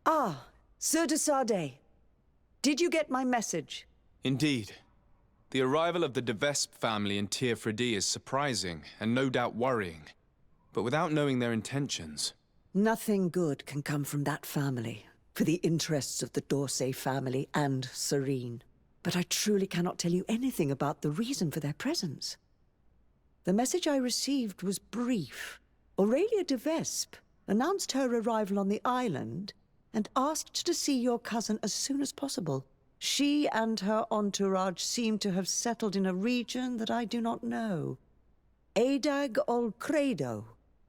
Ah, Sir de Sardet. Did you get my message? Indeed. The arrival of the de Vespe family in Tir Fredi is surprising and no doubt worrying. But without knowing their intentions... Nothing good can come from that family, for the interests of the d'Orsay family and Serene. But I truly cannot tell you anything about the reason for their presence. The message I received was brief. Aurelia de Vespe announced her arrival on the island and asked to see your cousin as soon as possible. She and her entourage seem to have settled in a region that I do not know. Adag ol Credo,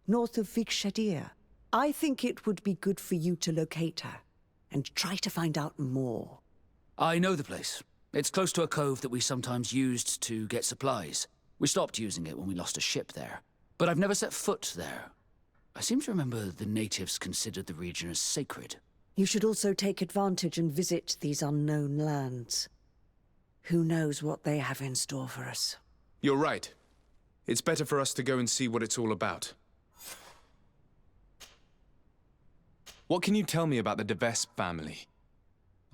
north of Vikshadir. I think it would be good for you to locate her and try to find out more. I know the place. It's close to a cove that we sometimes used to get supplies. We stopped using it when we lost a ship there. But I've never set foot there. I seem to remember the natives considered the region as sacred. You should also take advantage and visit these unknown lands. Who knows what they have in store for us? You're right. It's better for us to go and see what it's all about. What can you tell me about the de Vespe family?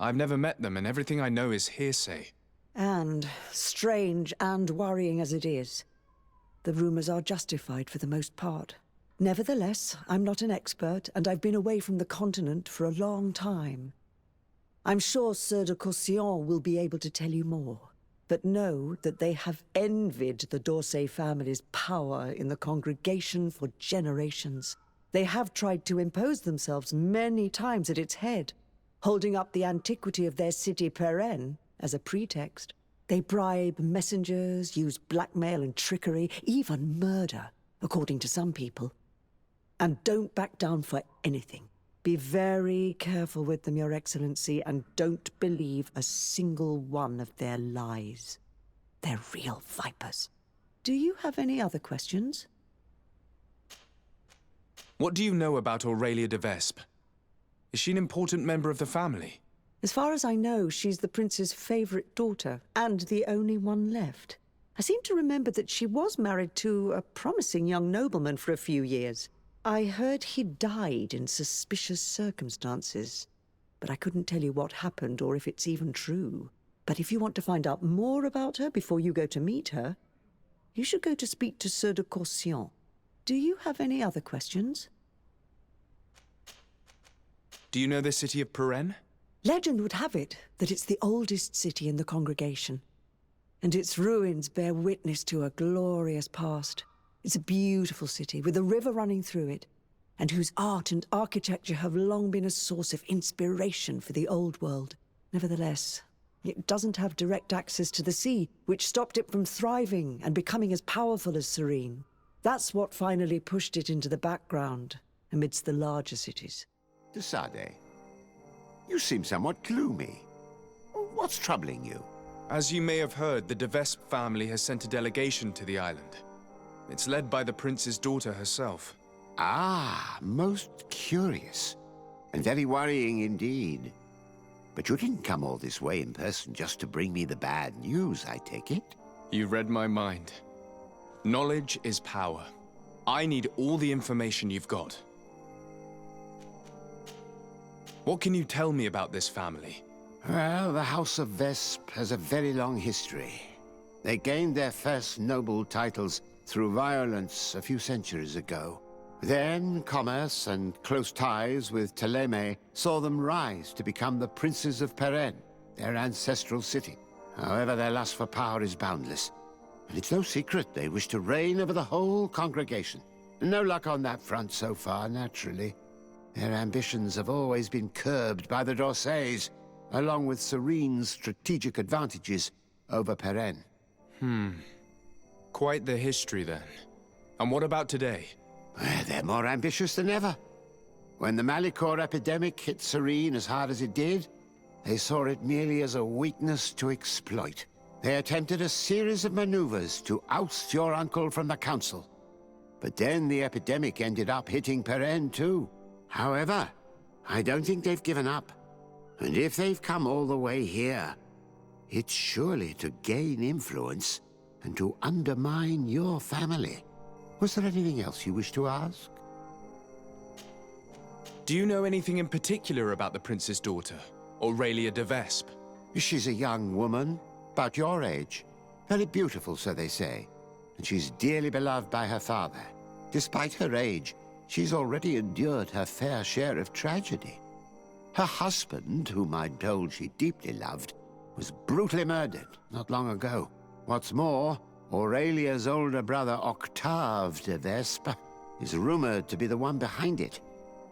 I've never met them, and everything I know is hearsay. And, strange and worrying as it is, the rumors are justified for the most part. Nevertheless, I'm not an expert, and I've been away from the continent for a long time. I'm sure Sir de Courcillon will be able to tell you more, but know that they have envied the d'Orsay family's power in the congregation for generations. They have tried to impose themselves many times at its head, holding up the antiquity of their city Perenne as a pretext. They bribe messengers, use blackmail and trickery, even murder, according to some people. And don't back down for anything. Be very careful with them, Your Excellency, and don't believe a single one of their lies. They're real vipers. Do you have any other questions? What do you know about Aurelia de Vespe? Is she an important member of the family? As far as I know, she's the prince's favorite daughter, and the only one left. I seem to remember that she was married to a promising young nobleman for a few years. I heard he died in suspicious circumstances, but I couldn't tell you what happened or if it's even true. But if you want to find out more about her before you go to meet her, you should go to speak to Sir de Courcillon. Do you have any other questions? Do you know the city of Perenne? Legend would have it that it's the oldest city in the congregation, and its ruins bear witness to a glorious past. It's a beautiful city with a river running through it, and whose art and architecture have long been a source of inspiration for the old world. Nevertheless, it doesn't have direct access to the sea, which stopped it from thriving and becoming as powerful as Serene. That's what finally pushed it into the background amidst the larger cities. De Sardet, you seem somewhat gloomy. What's troubling you? As you may have heard, the de Vespe family has sent a delegation to the island. It's led by the prince's daughter herself. Ah, most curious. And very worrying indeed. But you didn't come all this way in person just to bring me the bad news, I take it? You read my mind. Knowledge is power. I need all the information you've got. What can you tell me about this family? Well, the House of Vespe has a very long history. They gained their first noble titles through violence a few centuries ago. Then, commerce and close ties with Ptolemy saw them rise to become the princes of Perenne, their ancestral city. However, their lust for power is boundless. And it's no secret they wish to reign over the whole congregation. No luck on that front so far, naturally. Their ambitions have always been curbed by the d'Orsays, along with Serene's strategic advantages over Perenne. Quite the history, then. And what about today? Well, they're more ambitious than ever. When the Malichor epidemic hit Serene as hard as it did, they saw it merely as a weakness to exploit. They attempted a series of maneuvers to oust your uncle from the council. But then the epidemic ended up hitting Perenne too. However, I don't think they've given up. And if they've come all the way here, it's surely to gain influence and to undermine your family. Was there anything else you wish to ask? Do you know anything in particular about the prince's daughter, Aurelia de Vespe? She's a young woman, about your age. Very beautiful, so they say. And she's dearly beloved by her father. Despite her age, she's already endured her fair share of tragedy. Her husband, whom I'm told she deeply loved, was brutally murdered not long ago. What's more, Aurelia's older brother, Octave de Vespe, is rumored to be the one behind it.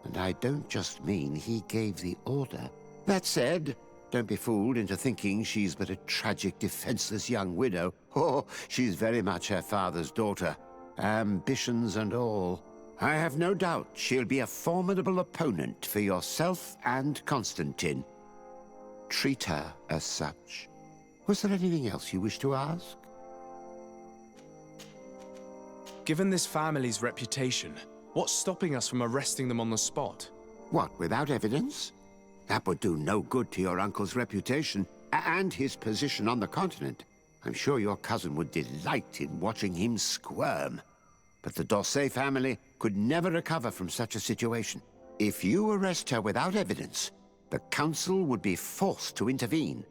And I don't just mean he gave the order. That said, don't be fooled into thinking she's but a tragic, defenseless young widow. Oh, she's very much her father's daughter, ambitions and all. I have no doubt she'll be a formidable opponent for yourself and Constantine. Treat her as such. Was there anything else you wish to ask? Given this family's reputation, what's stopping us from arresting them on the spot? What, without evidence? That would do no good to your uncle's reputation and his position on the continent. I'm sure your cousin would delight in watching him squirm. But the D'Orsay family could never recover from such a situation. If you arrest her without evidence, the council would be forced to intervene.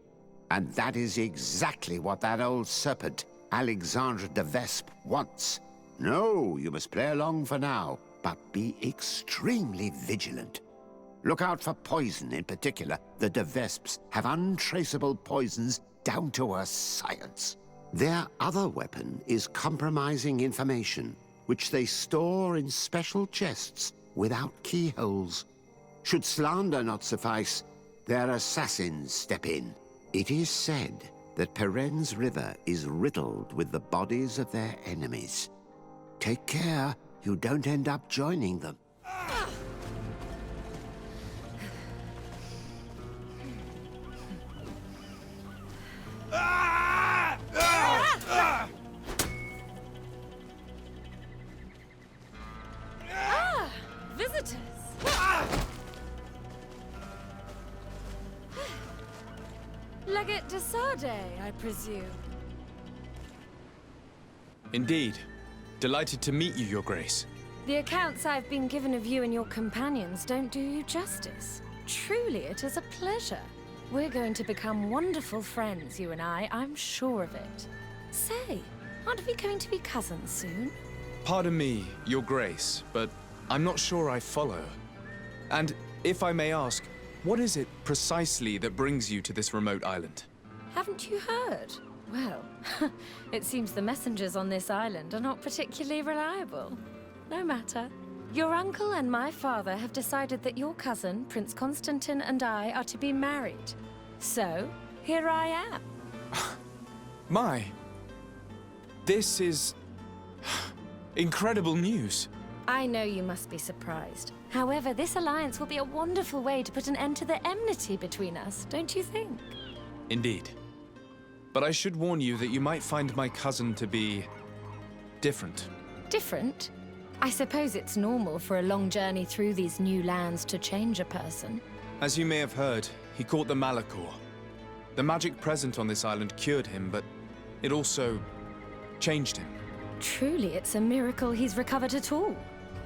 And that is exactly what that old serpent, Alexandre de Vespe, wants. No, you must play along for now, but be extremely vigilant. Look out for poison in particular. The de Vespes have untraceable poisons down to a science. Their other weapon is compromising information, which they store in special chests without keyholes. Should slander not suffice, their assassins step in. It is said that Peren's river is riddled with the bodies of their enemies. Take care you don't end up joining them. Visitors! Legate de Sade, I presume. Indeed. Delighted to meet you, Your Grace. The accounts I've been given of you and your companions don't do you justice. Truly, it is a pleasure. We're going to become wonderful friends, you and I'm sure of it. Say, aren't we going to be cousins soon? Pardon me, Your Grace, but I'm not sure I follow. And if I may ask, what is it precisely that brings you to this remote island? Haven't you heard? Well, it seems the messengers on this island are not particularly reliable. No matter. Your uncle and my father have decided that your cousin, Prince Constantine, and I are to be married. So, here I am. This is incredible news. I know you must be surprised. However, this alliance will be a wonderful way to put an end to the enmity between us, don't you think? Indeed. But I should warn you that you might find my cousin to be different. Different? I suppose it's normal for a long journey through these new lands to change a person. As you may have heard, he caught the Malachor. The magic present on this island cured him, but it also changed him. Truly, it's a miracle he's recovered at all.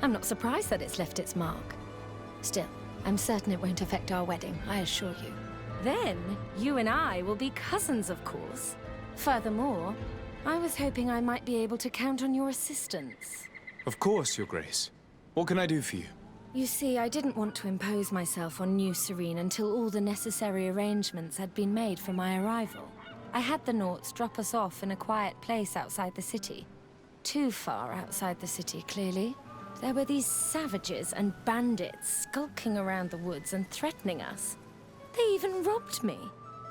I'm not surprised that it's left its mark. Still, I'm certain it won't affect our wedding, I assure you. Then, you and I will be cousins, of course. Furthermore, I was hoping I might be able to count on your assistance. Of course, Your Grace. What can I do for you? You see, I didn't want to impose myself on New Serene until all the necessary arrangements had been made for my arrival. I had the Naughts drop us off in a quiet place outside the city. Too far outside the city, clearly. There were these savages and bandits skulking around the woods and threatening us. They even robbed me.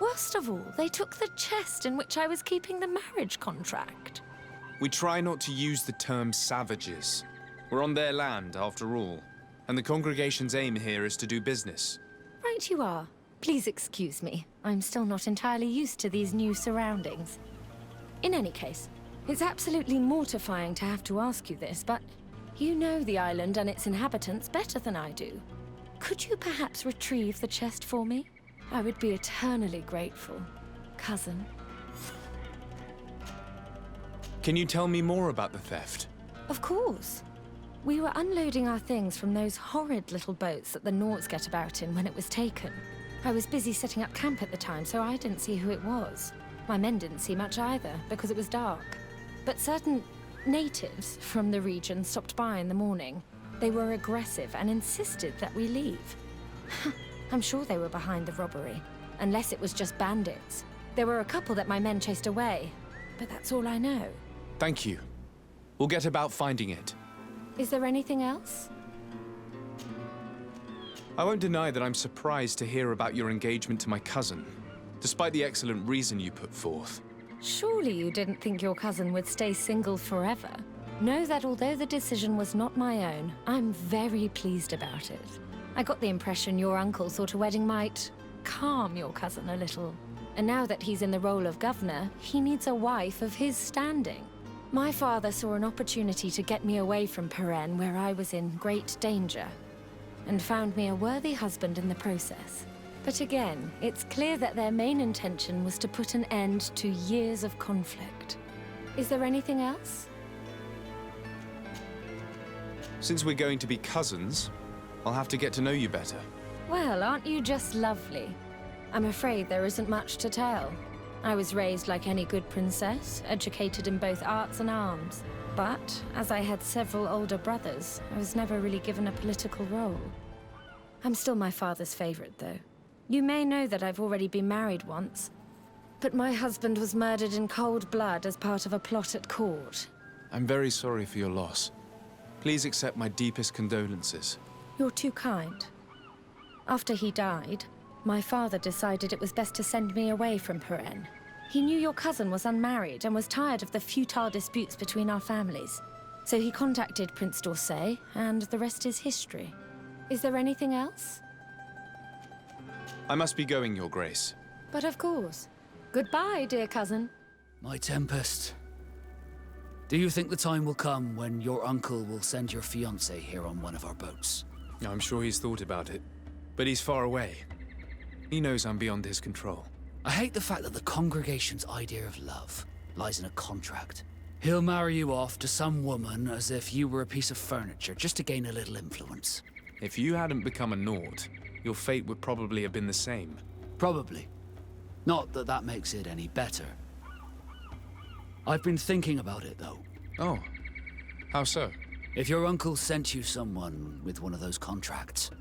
Worst of all, they took the chest in which I was keeping the marriage contract. We try not to use the term savages. We're on their land, after all. And the congregation's aim here is to do business. Right you are. Please excuse me. I'm still not entirely used to these new surroundings. In any case, it's absolutely mortifying to have to ask you this, but you know the island and its inhabitants better than I do. Could you perhaps retrieve the chest for me? I would be eternally grateful, cousin. Can you tell me more about the theft? Of course. We were unloading our things from those horrid little boats that the Nords get about in when it was taken. I was busy setting up camp at the time, so I didn't see who it was. My men didn't see much either, because it was dark. But certain natives from the region stopped by in the morning. They were aggressive and insisted that we leave. I'm sure they were behind the robbery, unless it was just bandits. There were a couple that my men chased away, but that's all I know. Thank you. We'll get about finding it. Is there anything else? I won't deny that I'm surprised to hear about your engagement to my cousin, despite the excellent reason you put forth. Surely you didn't think your cousin would stay single forever. Know that although the decision was not my own, I'm very pleased about it. I got the impression your uncle thought a wedding might calm your cousin a little. And now that he's in the role of governor, he needs a wife of his standing. My father saw an opportunity to get me away from Peren, where I was in great danger, and found me a worthy husband in the process. But again, it's clear that their main intention was to put an end to years of conflict. Is there anything else? Since we're going to be cousins, I'll have to get to know you better. Well, aren't you just lovely? I'm afraid there isn't much to tell. I was raised like any good princess, educated in both arts and arms. But, as I had several older brothers, I was never really given a political role. I'm still my father's favorite, though. You may know that I've already been married once, but my husband was murdered in cold blood as part of a plot at court. I'm very sorry for your loss. Please accept my deepest condolences. You're too kind. After he died, my father decided it was best to send me away from Peren. He knew your cousin was unmarried and was tired of the futile disputes between our families. So he contacted Prince d'Orsay, and the rest is history. Is there anything else? I must be going, Your Grace. But of course. Goodbye, dear cousin. My Tempest. Do you think the time will come when your uncle will send your fiancé here on one of our boats? I'm sure he's thought about it, but he's far away. He knows I'm beyond his control. I hate the fact that the congregation's idea of love lies in a contract. He'll marry you off to some woman as if you were a piece of furniture, just to gain a little influence. If you hadn't become a Nord, your fate would probably have been the same. Probably. Not that that makes it any better. I've been thinking about it, though. Oh, how so? If your uncle sent you someone with one of those contracts,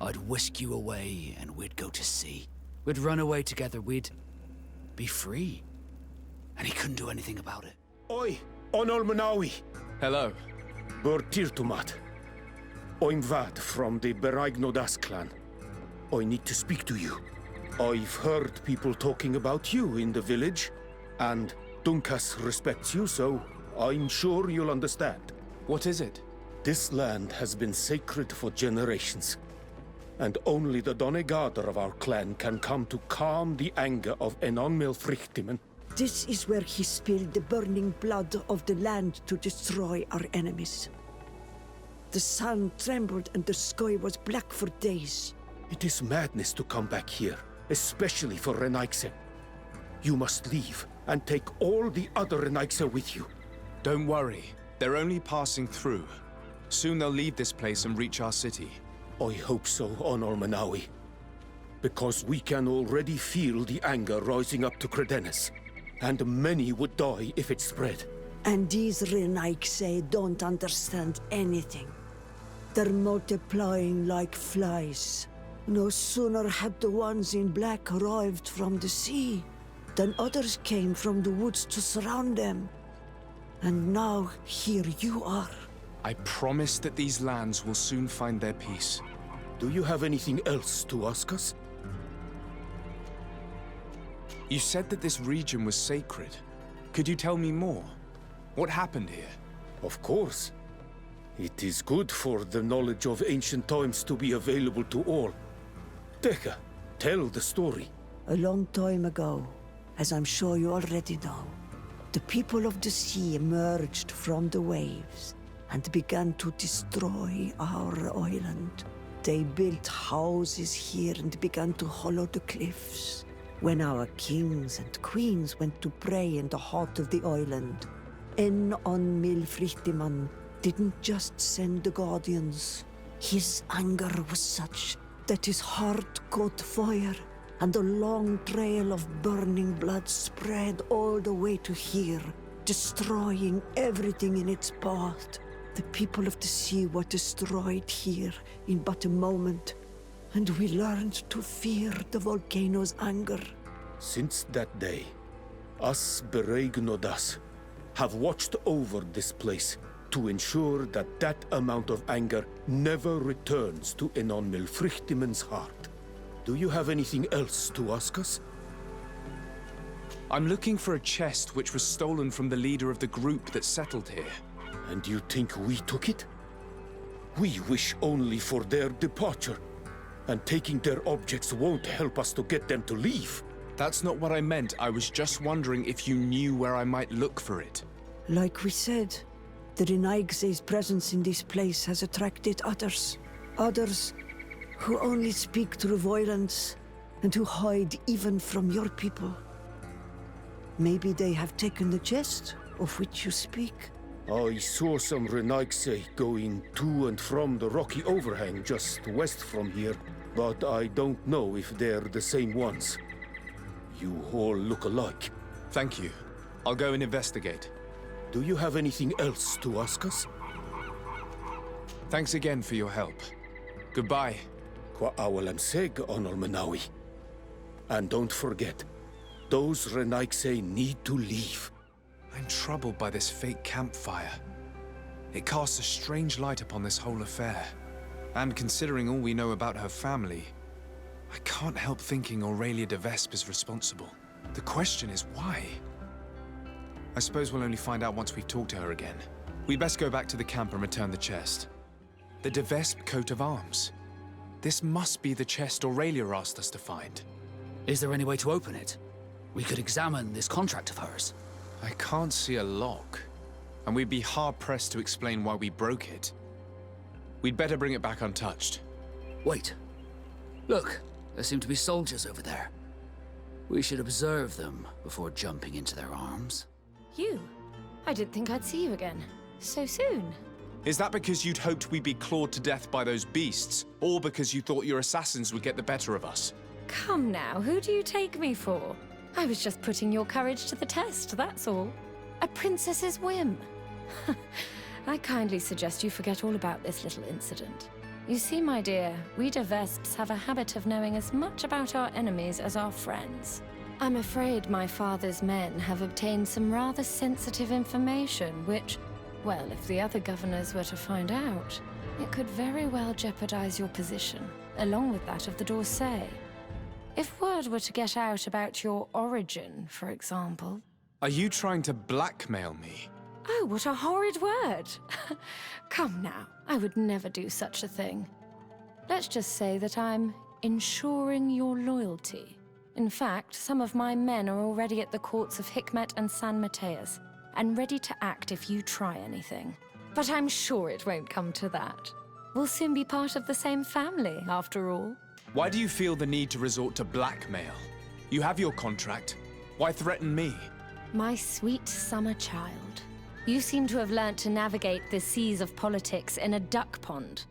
I'd whisk you away and we'd go to sea. We'd run away together, we'd be free. And he couldn't do anything about it. Oi, Onol Manawi, Hello. Bertirtumat. I'm Vad from the Beraignodas clan. I need to speak to you. I've heard people talking about you in the village, and Dunkas respects you, so I'm sure you'll understand. What is it? This land has been sacred for generations, and only the Donegader of our clan can come to calm the anger of Enonmil Frichtimen. This is where he spilled the burning blood of the land to destroy our enemies. The sun trembled and the sky was black for days. It is madness to come back here, especially for Renaigse. You must leave and take all the other Renaigse with you. Don't worry. They're only passing through. Soon they'll leave this place and reach our city. I hope so, Onol Manawi. Because we can already feel the anger rising up to Credennis. And many would die if it spread. And these Renaigse don't understand anything. They're multiplying like flies. No sooner had the ones in black arrived from the sea than others came from the woods to surround them. And now here you are. I promise that these lands will soon find their peace. Do you have anything else to ask us? You said that this region was sacred. Could you tell me more? What happened here? Of course. It is good for the knowledge of ancient times to be available to all. Teka, tell the story. A long time ago, as I'm sure you already know, the people of the sea emerged from the waves and began to destroy our island. They built houses here and began to hollow the cliffs. When our kings and queens went to pray in the heart of the island, En on Milfrichtiman didn't just send the Guardians. His anger was such that his heart caught fire, and the long trail of burning blood spread all the way to here, destroying everything in its path. The people of the sea were destroyed here in but a moment, and we learned to fear the volcano's anger. Since that day, us Bereignodas have watched over this place to ensure that that amount of anger never returns to Enon Milfrichtimen's heart. Do you have anything else to ask us? I'm looking for a chest which was stolen from the leader of the group that settled here. And you think we took it? We wish only for their departure, and taking their objects won't help us to get them to leave. That's not what I meant. I was just wondering if you knew where I might look for it. Like we said, the Renaigse's presence in this place has attracted others. Others who only speak through violence and who hide even from your people. Maybe they have taken the chest of which you speak. I saw some Renaigse going to and from the rocky overhang just west from here, but I don't know if they're the same ones. You all look alike. Thank you. I'll go and investigate. Do you have anything else to ask us? Thanks again for your help. Goodbye. Qua awalam seg, Onol Menawi. And don't forget, those Renaigse need to leave. I'm troubled by this fake campfire. It casts a strange light upon this whole affair. And considering all we know about her family, I can't help thinking Aurelia de Vespe is responsible. The question is why? I suppose we'll only find out once we've talked to her again. We'd best go back to the camp and return the chest. The de Vespe coat of arms. This must be the chest Aurelia asked us to find. Is there any way to open it? We could examine this contract of hers. I can't see a lock, and we'd be hard-pressed to explain why we broke it. We'd better bring it back untouched. Wait. Look, there seem to be soldiers over there. We should observe them before jumping into their arms. You? I didn't think I'd see you again. So soon. Is that because you'd hoped we'd be clawed to death by those beasts, or because you thought your assassins would get the better of us? Come now, who do you take me for? I was just putting your courage to the test, that's all. A princess's whim. I kindly suggest you forget all about this little incident. You see, my dear, we de Vespes have a habit of knowing as much about our enemies as our friends. I'm afraid my father's men have obtained some rather sensitive information, which, well, if the other governors were to find out, it could very well jeopardize your position, along with that of the D'Orsay. If word were to get out about your origin, for example... Are you trying to blackmail me? Oh, what a horrid word! Come now, I would never do such a thing. Let's just say that I'm ensuring your loyalty. In fact, some of my men are already at the courts of Hikmet and San Mateus, and ready to act if you try anything. But I'm sure it won't come to that. We'll soon be part of the same family, after all. Why do you feel the need to resort to blackmail? You have your contract. Why threaten me? My sweet summer child. You seem to have learnt to navigate the seas of politics in a duck pond.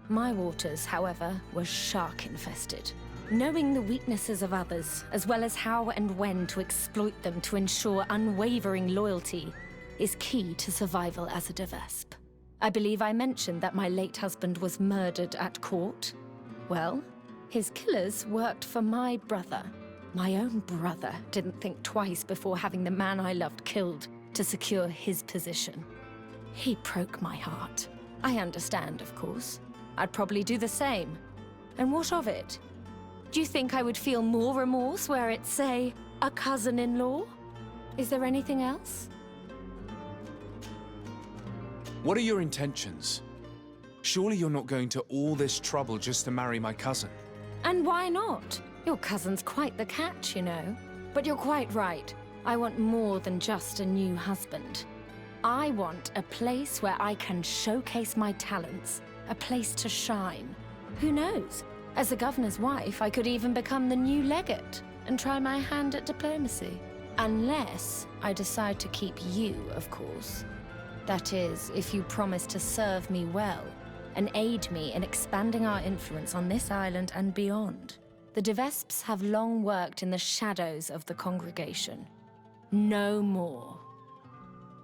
My waters, however, were shark-infested. Knowing the weaknesses of others, as well as how and when to exploit them to ensure unwavering loyalty, is key to survival as a de Vespe. I believe I mentioned that my late husband was murdered at court. Well, his killers worked for my brother. My own brother didn't think twice before having the man I loved killed to secure his position. He broke my heart. I understand, of course. I'd probably do the same. And what of it? Do you think I would feel more remorse were it, say, a cousin-in-law? Is there anything else? What are your intentions? Surely you're not going to all this trouble just to marry my cousin. And why not? Your cousin's quite the catch, you know. But you're quite right. I want more than just a new husband. I want a place where I can showcase my talents, a place to shine. Who knows? As a governor's wife, I could even become the new legate and try my hand at diplomacy. Unless I decide to keep you, of course. That is, if you promise to serve me well, and aid me in expanding our influence on this island and beyond. The de Vespes have long worked in the shadows of the congregation. No more.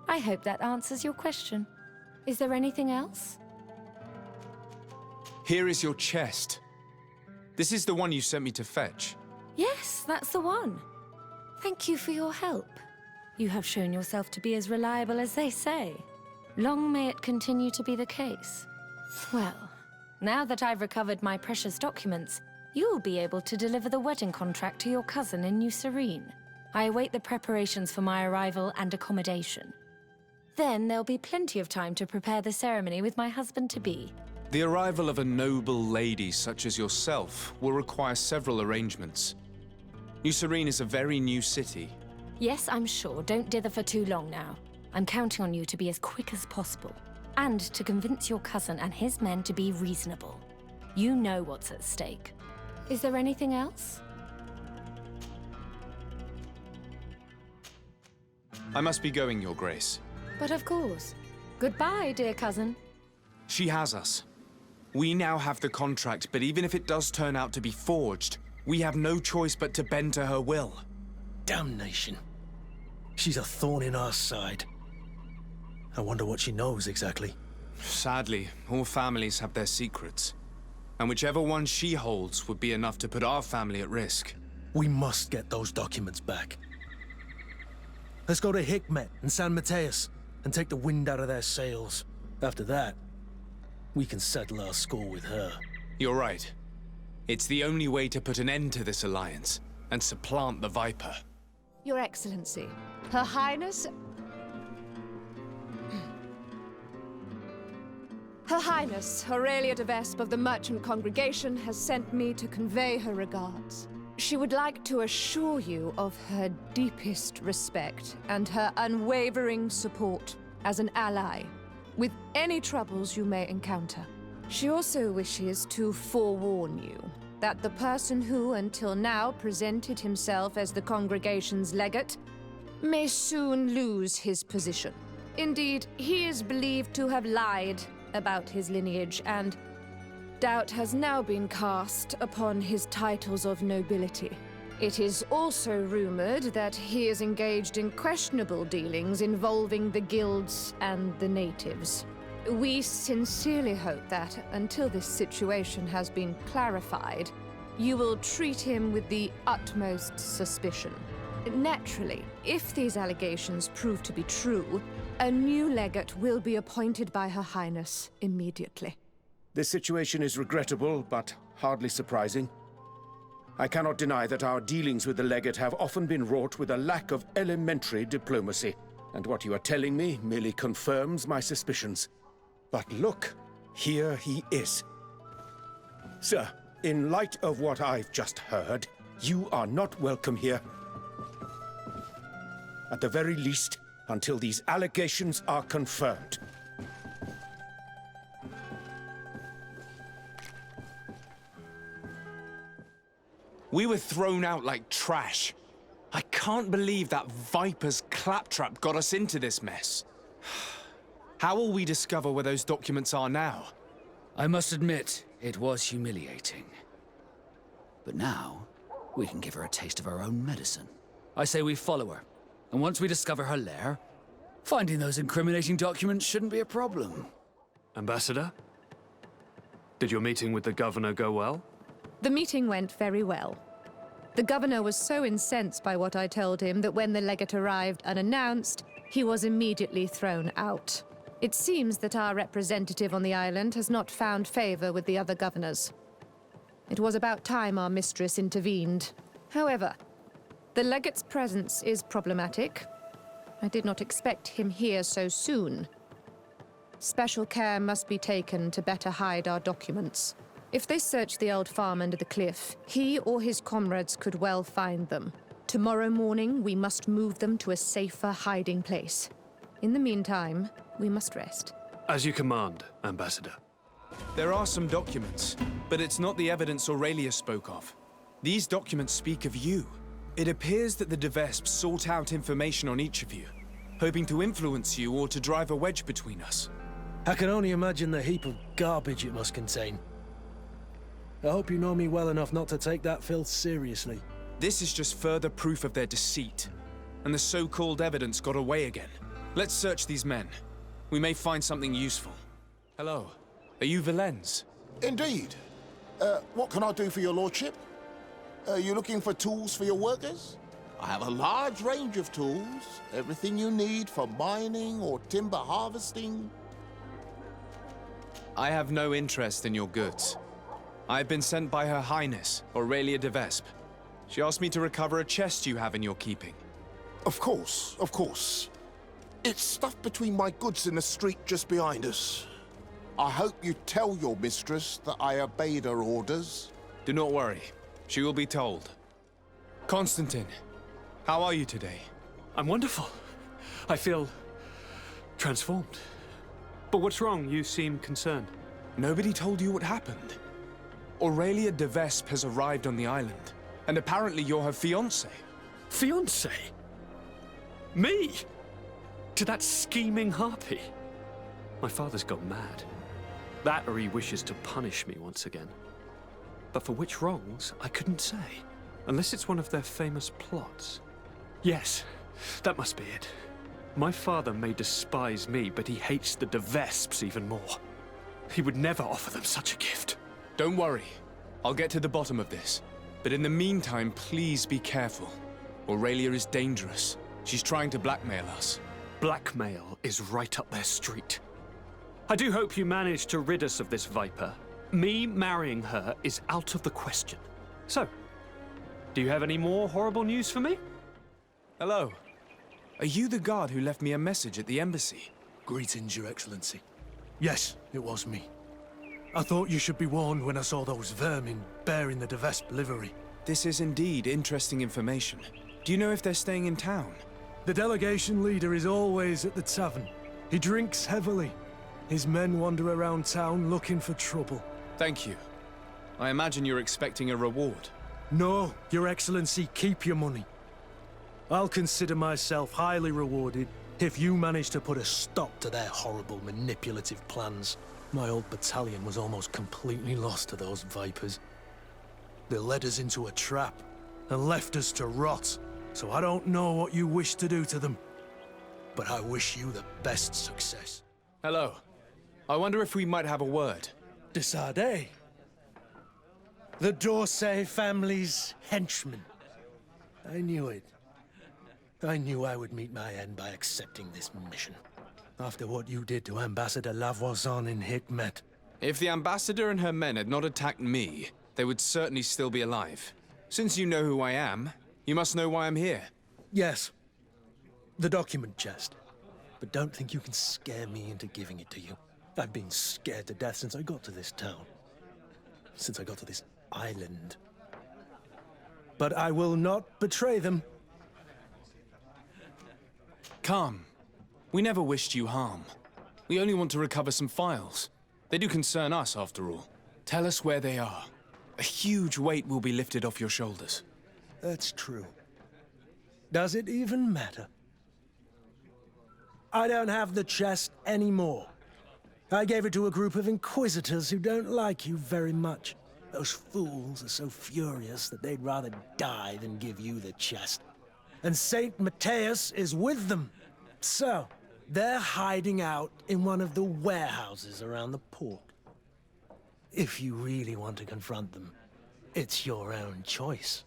I hope that answers your question. Is there anything else? Here is your chest. This is the one you sent me to fetch. Yes, that's the one. Thank you for your help. You have shown yourself to be as reliable as they say. Long may it continue to be the case. Well, now that I've recovered my precious documents, you'll be able to deliver the wedding contract to your cousin in New Serene. I await the preparations for my arrival and accommodation. Then there'll be plenty of time to prepare the ceremony with my husband-to-be. The arrival of a noble lady such as yourself will require several arrangements. New Serene is a very new city. Yes, I'm sure. Don't dither for too long now. I'm counting on you to be as quick as possible. And to convince your cousin and his men to be reasonable. You know what's at stake. Is there anything else? I must be going, Your Grace. But of course. Goodbye, dear cousin. She has us. We now have the contract, but even if it does turn out to be forged, we have no choice but to bend to her will. Damnation. She's a thorn in our side. I wonder what she knows exactly. Sadly, all families have their secrets. And whichever one she holds would be enough to put our family at risk. We must get those documents back. Let's go to Hikmet and San Mateus and take the wind out of their sails. After that, we can settle our score with her. You're right. It's the only way to put an end to this alliance and supplant the Viper. Your Excellency, Her Highness... Her Highness, Aurelia de Vespe of the Merchant Congregation has sent me to convey her regards. She would like to assure you of her deepest respect and her unwavering support as an ally with any troubles you may encounter. She also wishes to forewarn you that the person who until now presented himself as the congregation's legate may soon lose his position. Indeed, he is believed to have lied about his lineage, and doubt has now been cast upon his titles of nobility. It is also rumored that he is engaged in questionable dealings involving the guilds and the natives. We sincerely hope that, until this situation has been clarified, you will treat him with the utmost suspicion. Naturally, if these allegations prove to be true, a new legate will be appointed by Her Highness immediately. This situation is regrettable, but hardly surprising. I cannot deny that our dealings with the legate have often been wrought with a lack of elementary diplomacy, and what you are telling me merely confirms my suspicions. But look, here he is. Sir, in light of what I've just heard, you are not welcome here. At the very least, until these allegations are confirmed. We were thrown out like trash. I can't believe that Viper's claptrap got us into this mess. How will we discover where those documents are now? I must admit, it was humiliating. But now, we can give her a taste of her own medicine. I say we follow her, and once we discover her lair, finding those incriminating documents shouldn't be a problem. Ambassador? Did your meeting with the governor go well? The meeting went very well. The governor was so incensed by what I told him that when the legate arrived unannounced, he was immediately thrown out. It seems that our representative on the island has not found favor with the other governors. It was about time our mistress intervened. However, the legate's presence is problematic. I did not expect him here so soon. Special care must be taken to better hide our documents. If they search the old farm under the cliff, he or his comrades could well find them. Tomorrow morning, we must move them to a safer hiding place. In the meantime, we must rest. As you command, Ambassador. There are some documents, but it's not the evidence Aurelia spoke of. These documents speak of you. It appears that the de Vespes sought out information on each of you. hoping to influence you or to drive a wedge between us. I can only imagine the heap of garbage it must contain. I hope you know me well enough not to take that filth seriously. This is just further proof of their deceit, and the so-called evidence got away again. Let's search these men. We may find something useful. Hello. Are you Valens? Indeed. What can I do for your lordship? Are you looking for tools for your workers? I have a large range of tools. Everything you need for mining or timber harvesting. I have no interest in your goods. I have been sent by Her Highness, Aurelia de Vespe. She asked me to recover a chest you have in your keeping. Of course, of course. It's stuffed between my goods in the street just behind us. I hope you tell your mistress that I obeyed her orders. Do not worry. She will be told. Constantine, how are you today? I'm wonderful. I feel transformed. But what's wrong? You seem concerned. Nobody told you what happened. Aurelia de Vespe has arrived on the island, and apparently you're her fiancé. Fiancé? Me? To that scheming harpy? My father's gone mad. That or he wishes to punish me once again. But for which wrongs, I couldn't say. Unless it's one of their famous plots. Yes, that must be it. My father may despise me, but he hates the de Vespes even more. He would never offer them such a gift. Don't worry. I'll get to the bottom of this. But in the meantime, please be careful. Aurelia is dangerous. She's trying to blackmail us. Blackmail is right up their street. I do hope you manage to rid us of this viper. Me marrying her is out of the question. So, do you have any more horrible news for me? Hello. Are you the guard who left me a message at the embassy? Greetings, Your Excellency. Yes, it was me. I thought you should be warned when I saw those vermin bearing the de Vespe livery. This is indeed interesting information. Do you know if they're staying in town? The delegation leader is always at the tavern. He drinks heavily. His men wander around town looking for trouble. Thank you. I imagine you're expecting a reward. No, Your Excellency, keep your money. I'll consider myself highly rewarded if you manage to put a stop to their horrible manipulative plans. My old battalion was almost completely lost to those vipers. They led us into a trap and left us to rot, so I don't know what you wish to do to them. But I wish you the best success. Hello. I wonder if we might have a word. De Sardet, the D'Orsay family's henchman. I knew it. I knew I would meet my end by accepting this mission. After what you did to Ambassador Lavoisin in Hikmet. If the ambassador and her men had not attacked me, they would certainly still be alive. Since you know who I am, you must know why I'm here. Yes. The document chest. But don't think you can scare me into giving it to you. I've been scared to death since I got to this town. Since I got to this island. But I will not betray them. Calm. We never wished you harm. We only want to recover some files. They do concern us, after all. Tell us where they are. A huge weight will be lifted off your shoulders. That's true. Does it even matter? I don't have the chest anymore. I gave it to a group of inquisitors who don't like you very much. Those fools are so furious that they'd rather die than give you the chest. And Saint Matthias is with them. So, they're hiding out in one of the warehouses around the port. If you really want to confront them, it's your own choice.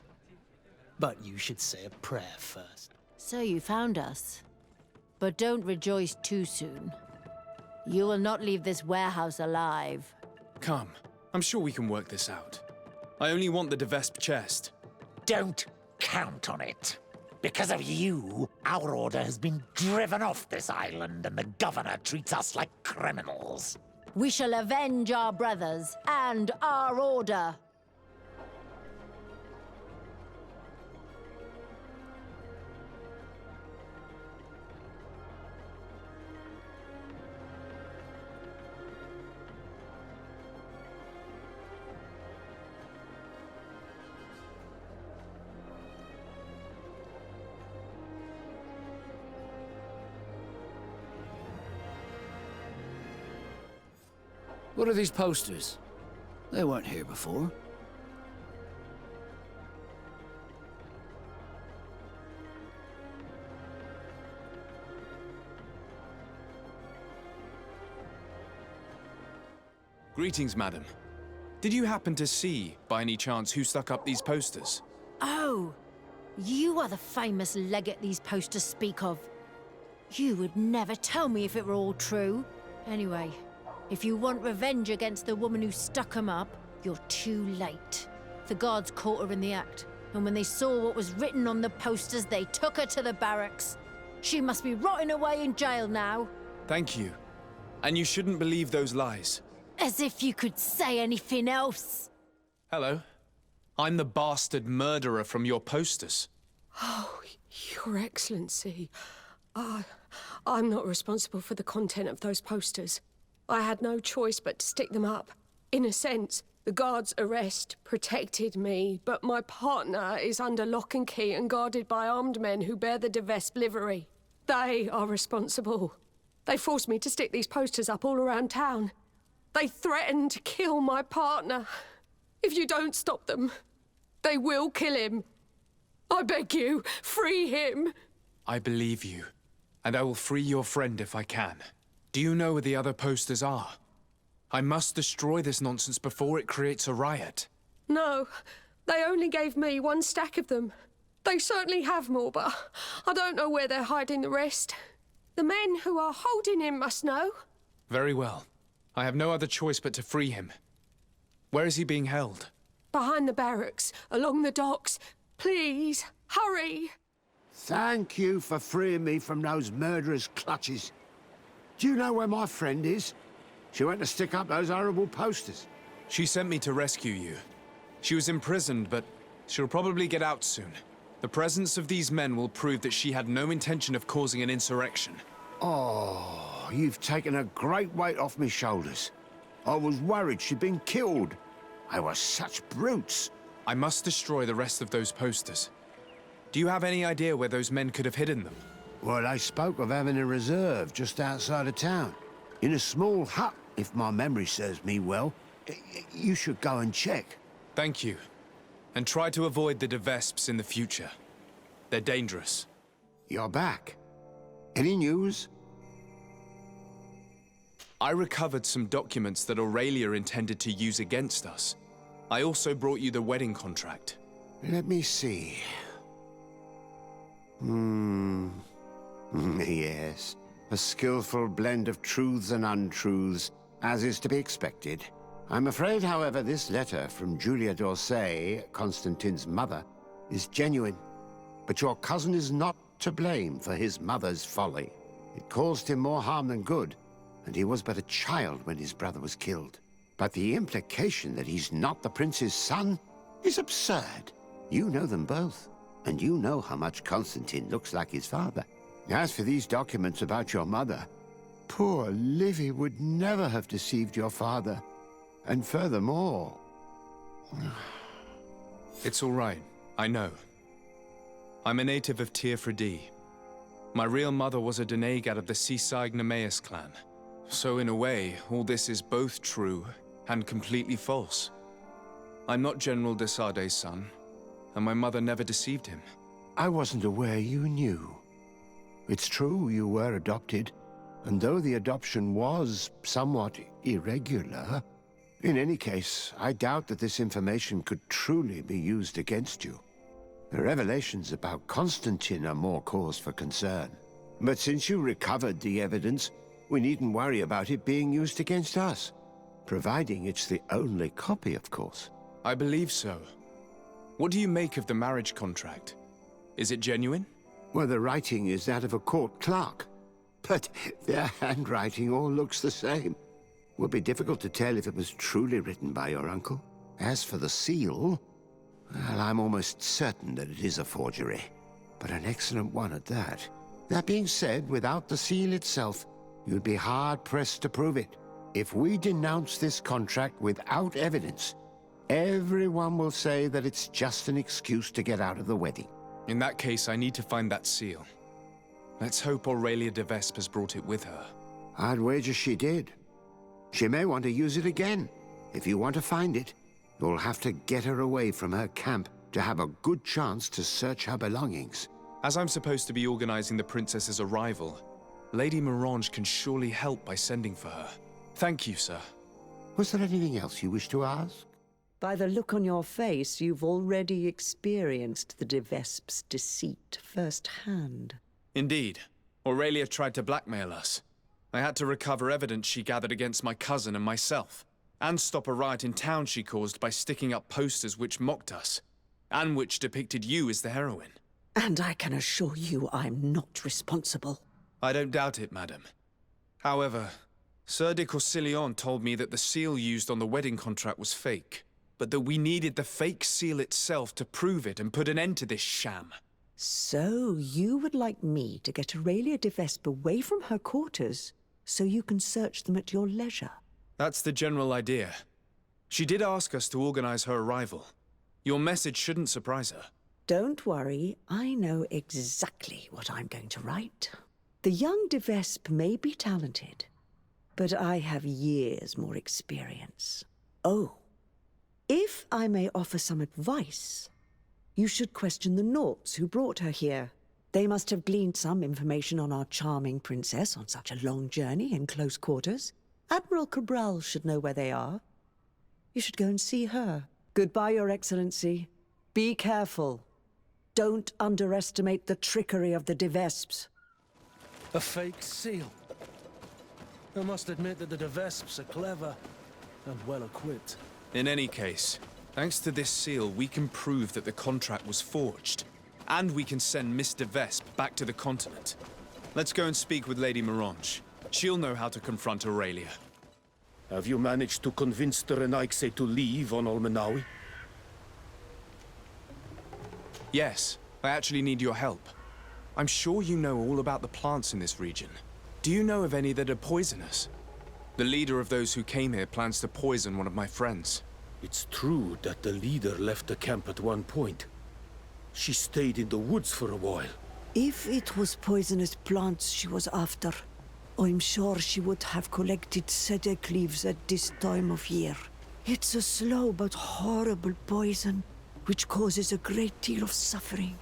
But you should say a prayer first. So you found us. But don't rejoice too soon. You will not leave this warehouse alive. Come. I'm sure we can work this out. I only want the de Vespe chest. Don't count on it. Because of you, our order has been driven off this island and the governor treats us like criminals. We shall avenge our brothers and our order. What are these posters? They weren't here before. Greetings, madam. Did you happen to see, by any chance, who stuck up these posters? Oh, you are the famous legate these posters speak of. You would never tell me if it were all true. Anyway, if you want revenge against the woman who stuck 'em up, you're too late. The guards caught her in the act, and when they saw what was written on the posters, they took her to the barracks. She must be rotting away in jail now. Thank you. And you shouldn't believe those lies. As if you could say anything else. Hello. I'm the bastard murderer from your posters. Oh, Your Excellency. I'm not responsible for the content of those posters. I had no choice but to stick them up. In a sense, the guard's arrest protected me, but my partner is under lock and key and guarded by armed men who bear the de Vespe livery. They are responsible. They forced me to stick these posters up all around town. They threatened to kill my partner. If you don't stop them, they will kill him. I beg you, free him. I believe you, and I will free your friend if I can. Do you know where the other posters are? I must destroy this nonsense before it creates a riot. No, they only gave me one stack of them. They certainly have more, but I don't know where they're hiding the rest. The men who are holding him must know. Very well. I have no other choice but to free him. Where is he being held? Behind the barracks, along the docks. Please, hurry! Thank you for freeing me from those murderers' clutches. Do you know where my friend is? She went to stick up those horrible posters. She sent me to rescue you. She was imprisoned, but she'll probably get out soon. The presence of these men will prove that she had no intention of causing an insurrection. Oh, you've taken a great weight off my shoulders. I was worried she'd been killed. They were such brutes. I must destroy the rest of those posters. Do you have any idea where those men could have hidden them? Well, they spoke of having a reserve just outside of town. In a small hut, if my memory serves me well. You should go and check. Thank you. And try to avoid the de Vespes in the future. They're dangerous. You're back. Any news? I recovered some documents that Aurelia intended to use against us. I also brought you the wedding contract. Let me see. Yes. A skillful blend of truths and untruths, as is to be expected. I'm afraid, however, this letter from Julia d'Orsay, Constantine's mother, is genuine. But your cousin is not to blame for his mother's folly. It caused him more harm than good, and he was but a child when his brother was killed. But the implication that he's not the prince's son is absurd. You know them both, and you know how much Constantine looks like his father. As for these documents about your mother, poor Livy would never have deceived your father. And furthermore... It's all right. I know. I'm a native of Tir-Fredie. My real mother was a Denegad of the Seaside Nemeus clan. So in a way, all this is both true and completely false. I'm not General de Sarde's son, and my mother never deceived him. I wasn't aware you knew. It's true you were adopted, and though the adoption was somewhat irregular, in any case, I doubt that this information could truly be used against you. The revelations about Constantine are more cause for concern. But since you recovered the evidence, we needn't worry about it being used against us. Providing it's the only copy, of course. I believe so. What do you make of the marriage contract? Is it genuine? Well, the writing is that of a court clerk. But their handwriting all looks the same. Would be difficult to tell if it was truly written by your uncle. As for the seal, well, I'm almost certain that it is a forgery. But an excellent one at that. That being said, without the seal itself, you'd be hard-pressed to prove it. If we denounce this contract without evidence, everyone will say that it's just an excuse to get out of the wedding. In that case, I need to find that seal. Let's hope Aurelia de Vespe has brought it with her. I'd wager she did. She may want to use it again. If you want to find it, you'll have to get her away from her camp to have a good chance to search her belongings. As I'm supposed to be organizing the princess's arrival, Lady Mirange can surely help by sending for her. Thank you, sir. Was there anything else you wish to ask? By the look on your face, you've already experienced the de Vespe's deceit firsthand. Indeed. Aurelia tried to blackmail us. I had to recover evidence she gathered against my cousin and myself, and stop a riot in town she caused by sticking up posters which mocked us, and which depicted you as the heroine. And I can assure you I'm not responsible. I don't doubt it, madam. However, Sir de Corsillon told me that the seal used on the wedding contract was fake, but that we needed the fake seal itself to prove it and put an end to this sham. So you would like me to get Aurelia de Vespe away from her quarters so you can search them at your leisure? That's the general idea. She did ask us to organize her arrival. Your message shouldn't surprise her. Don't worry, I know exactly what I'm going to write. The young de Vespe may be talented, but I have years more experience. Oh, if I may offer some advice, you should question the Nauts who brought her here. They must have gleaned some information on our charming princess on such a long journey in close quarters. Admiral Cabral should know where they are. You should go and see her. Goodbye, Your Excellency. Be careful. Don't underestimate the trickery of the de Vespes. A fake seal. I must admit that the de Vespes are clever and well equipped. In any case, thanks to this seal, we can prove that the contract was forged. And we can send Miss de Vespe back to the continent. Let's go and speak with Lady Mirange. She'll know how to confront Aurelia. Have you managed to convince the Renaigse to leave on Olmenawi? Yes, I actually need your help. I'm sure you know all about the plants in this region. Do you know of any that are poisonous? The leader of those who came here plans to poison one of my friends. It's true that the leader left the camp at one point. She stayed in the woods for a while. If it was poisonous plants she was after, I'm sure she would have collected sedec leaves at this time of year. It's a slow but horrible poison, which causes a great deal of suffering.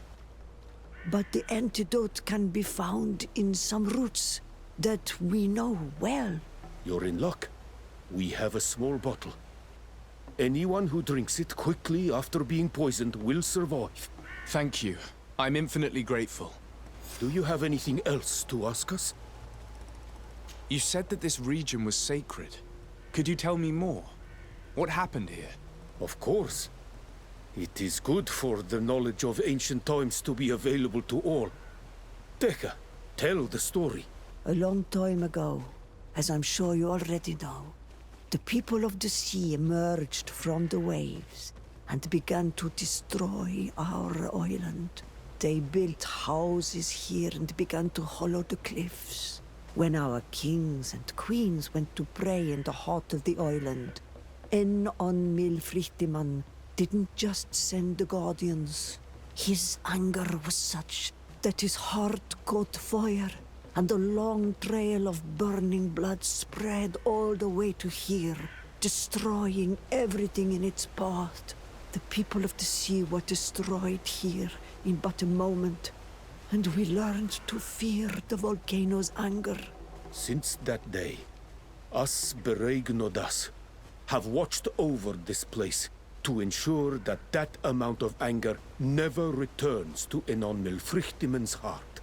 But the antidote can be found in some roots that we know well. You're in luck. We have a small bottle. Anyone who drinks it quickly after being poisoned will survive. Thank you. I'm infinitely grateful. Do you have anything else to ask us? You said that this region was sacred. Could you tell me more? What happened here? Of course. It is good for the knowledge of ancient times to be available to all. Tekka, tell the story. A long time ago, as I'm sure you already know, the people of the sea emerged from the waves and began to destroy our island. They built houses here and began to hollow the cliffs. When our kings and queens went to pray in the heart of the island, on Milfrichtiman didn't just send the guardians. His anger was such that his heart caught fire, and a long trail of burning blood spread all the way to here, destroying everything in its path. The people of the sea were destroyed here in but a moment, and we learned to fear the volcano's anger. Since that day, us Bereignodas have watched over this place to ensure that that amount of anger never returns to Enon Milfrichtiman's heart.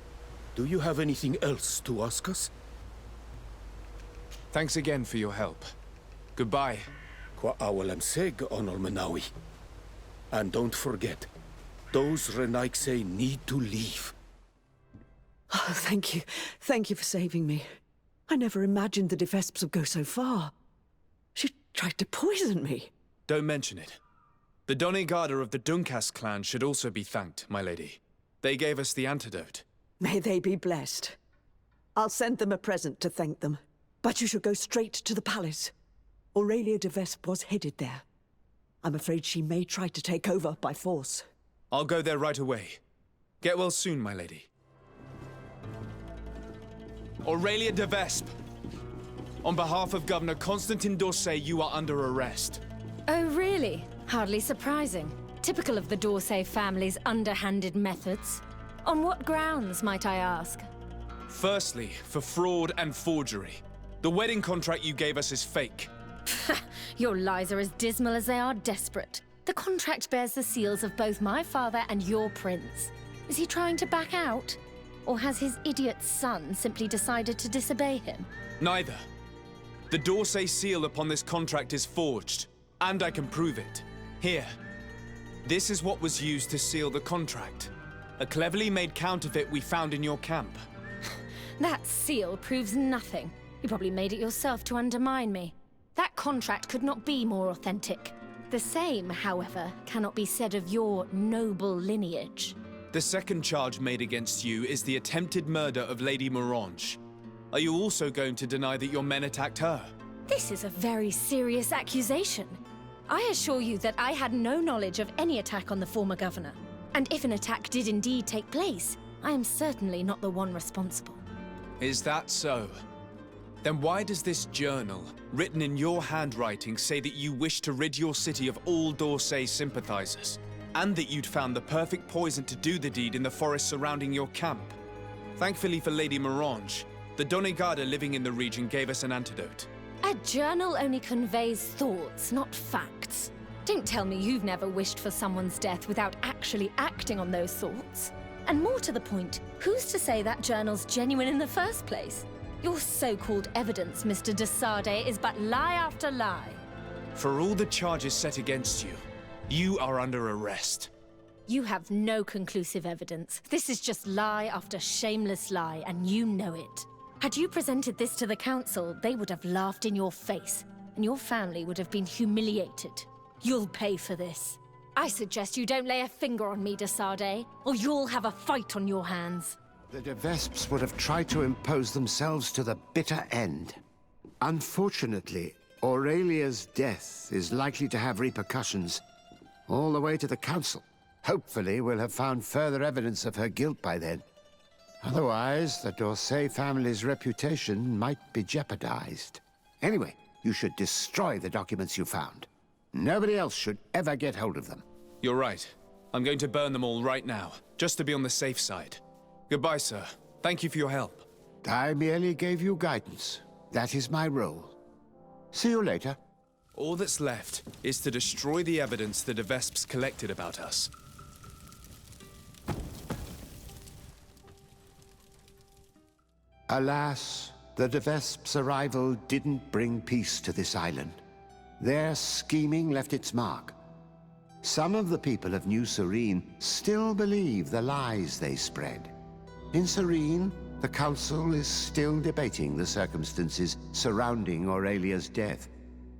Do you have anything else to ask us? Thanks again for your help. Goodbye. Qua awalam seg on Olmenawi. And don't forget, those Renaigse need to leave. Oh, thank you. Thank you for saving me. I never imagined the de Vespes would go so far. She tried to poison me. Don't mention it. The Donigarda of the Dunkas clan should also be thanked, my lady. They gave us the antidote. May they be blessed. I'll send them a present to thank them. But you should go straight to the palace. Aurelia de Vespe was headed there. I'm afraid she may try to take over by force. I'll go there right away. Get well soon, my lady. Aurelia de Vespe! On behalf of Governor Constantin d'Orsay, you are under arrest. Oh, really? Hardly surprising. Typical of the d'Orsay family's underhanded methods. On what grounds, might I ask? Firstly, for fraud and forgery. The wedding contract you gave us is fake. Your lies are as dismal as they are desperate. The contract bears the seals of both my father and your prince. Is he trying to back out? Or has his idiot son simply decided to disobey him? Neither. The d'Orsay seal upon this contract is forged, and I can prove it. Here. This is what was used to seal the contract. A cleverly made counterfeit we found in your camp. That seal proves nothing. You probably made it yourself to undermine me. That contract could not be more authentic. The same, however, cannot be said of your noble lineage. The second charge made against you is the attempted murder of Lady Morange. Are you also going to deny that your men attacked her? This is a very serious accusation. I assure you that I had no knowledge of any attack on the former governor. And if an attack did indeed take place, I am certainly not the one responsible. Is that so? Then why does this journal, written in your handwriting, say that you wish to rid your city of all d'Orsay sympathizers? And that you'd found the perfect poison to do the deed in the forest surrounding your camp? Thankfully for Lady Morange, the Donegada living in the region gave us an antidote. A journal only conveys thoughts, not facts. Don't tell me you've never wished for someone's death without actually acting on those thoughts. And more to the point, who's to say that journal's genuine in the first place? Your so-called evidence, Mr. de Sade, is but lie after lie. For all the charges set against you, you are under arrest. You have no conclusive evidence. This is just lie after shameless lie, and you know it. Had you presented this to the council, they would have laughed in your face, and your family would have been humiliated. You'll pay for this. I suggest you don't lay a finger on me, de Sade, or you'll have a fight on your hands. The de Vespes would have tried to impose themselves to the bitter end. Unfortunately, Aurelia's death is likely to have repercussions all the way to the council. Hopefully, we'll have found further evidence of her guilt by then. Otherwise, the d'Orsay family's reputation might be jeopardized. Anyway, you should destroy the documents you found. Nobody else should ever get hold of them. You're right. I'm going to burn them all right now, just to be on the safe side. Goodbye, sir. Thank you for your help. I merely gave you guidance. That is my role. See you later. All that's left is to destroy the evidence the de Vespes collected about us. Alas, the de Vespes' arrival didn't bring peace to this island. Their scheming left its mark. Some of the people of New Serene still believe the lies they spread. In Serene, the Council is still debating the circumstances surrounding Aurelia's death,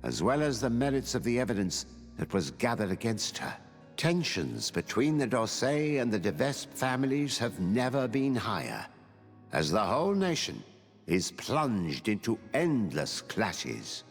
as well as the merits of the evidence that was gathered against her. Tensions between the d'Orsay and the de Vespe families have never been higher, as the whole nation is plunged into endless clashes.